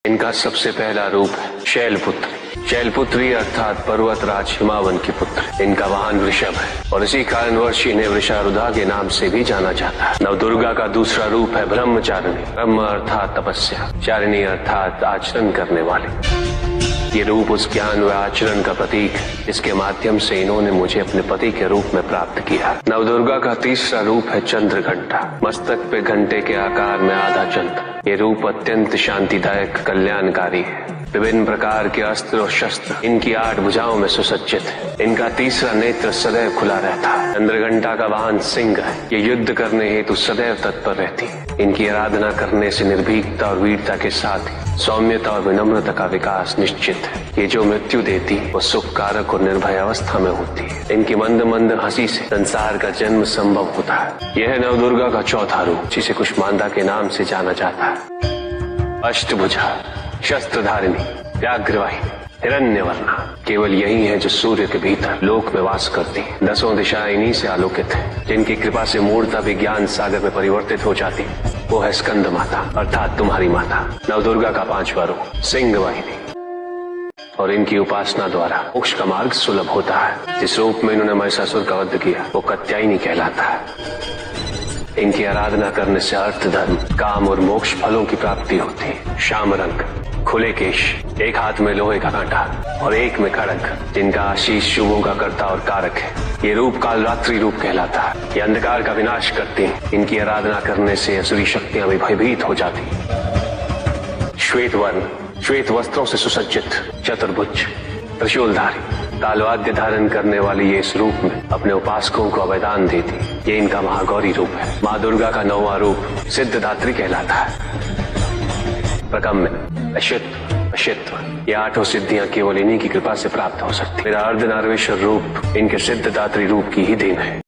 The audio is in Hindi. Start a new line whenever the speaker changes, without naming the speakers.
इनका सबसे पहला रूप है शैलपुत्री। शैलपुत्री अर्थात पर्वतराज हिमावन की पुत्र। इनका वाहन वृषभ है और इसी कारणवश इन्हें वृषारुधा के नाम से भी जाना जाता है। नवदुर्गा का दूसरा रूप है ब्रह्मचारिणी। ब्रह्म अर्थात तपस्या, चारिणी अर्थात आचरण करने वाली। ये रूप उस ज्ञान व आचरण का प्रतीक है जिसके माध्यम से इन्होंने मुझे अपने पति के रूप में प्राप्त किया। नवदुर्गा का तीसरा रूप है चंद्रघंटा। मस्तक पे घंटे के आकार में आधा चंद्र। ये रूप अत्यंत शांतिदायक, कल्याणकारी है। विभिन्न प्रकार के अस्त्र और शस्त्र इनकी 8 भुजाओं में सुसज्जित है। इनका तीसरा नेत्र सदैव खुला रहता है। चंद्रघंटा का वाहन सिंह है। ये युद्ध करने हेतु सदैव तत्पर रहती है। इनकी आराधना करने से निर्भीकता और वीरता के साथ ही सौम्यता और विनम्रता का विकास निश्चित है। ये जो मृत्यु देती है वो सुख कारक और निर्भय अवस्था में होती है। इनकी मंद मंद हंसी से संसार का जन्म संभव होता है। यह है नवदुर्गा का चौथा रूप, जिसे कुष्मांडा के नाम से जाना जाता है। अष्टभुजा, शस्त्रधारिणी, व्याघ्रवाहिनी, हिरण्यवर्णा। केवल यही है जो सूर्य के भीतर लोक में वास करती है। 10 दिशाएं इन्हीं से आलोकित है। जिनकी कृपा से मूर्ता भी ज्ञान सागर में परिवर्तित हो जाती है। वो है स्कंद माता अर्थात तुम्हारी माता। नवदुर्गा का 5वां रूप सिंह वाहिनी और इनकी उपासना द्वारा मोक्ष का मार्ग सुलभ होता है। जिस रूप में इन्होंने महिषासुर का वध किया वो कात्यायनी कहलाता है। इनकी आराधना करने से अर्थ, धर्म, काम और मोक्ष फलों की प्राप्ति होती है। श्याम रंग, खुले केश, एक हाथ में लोहे का कांटा और एक में खड़ग, जिनका आशीष शुभों का कर्ता और कारक है। ये रूप कालरात्रि रूप कहलाता है। ये अंधकार का विनाश करती हैं। इनकी आराधना करने से असुरी शक्तियां भी भयभीत हो जाती हैं। श्वेत वर्ण, श्वेत वस्त्रों से सुसज्जित, चतुर्भुज, त्रिशूलधारी, तालवाद्य धारण करने वाली ये इस रूप में अपने उपासकों को अभयदान देती। ये इनका महागौरी रूप है। माँ दुर्गा का 9वां रूप सिद्धदात्री कहलाता है। प्रकम्य, अशित्व, अशित्व, ये 8 सिद्धियां केवल इन्हीं की कृपा से प्राप्त हो सकती। मेरा अर्धनारीश्वर रूप इनके सिद्धदात्री रूप की ही देन है।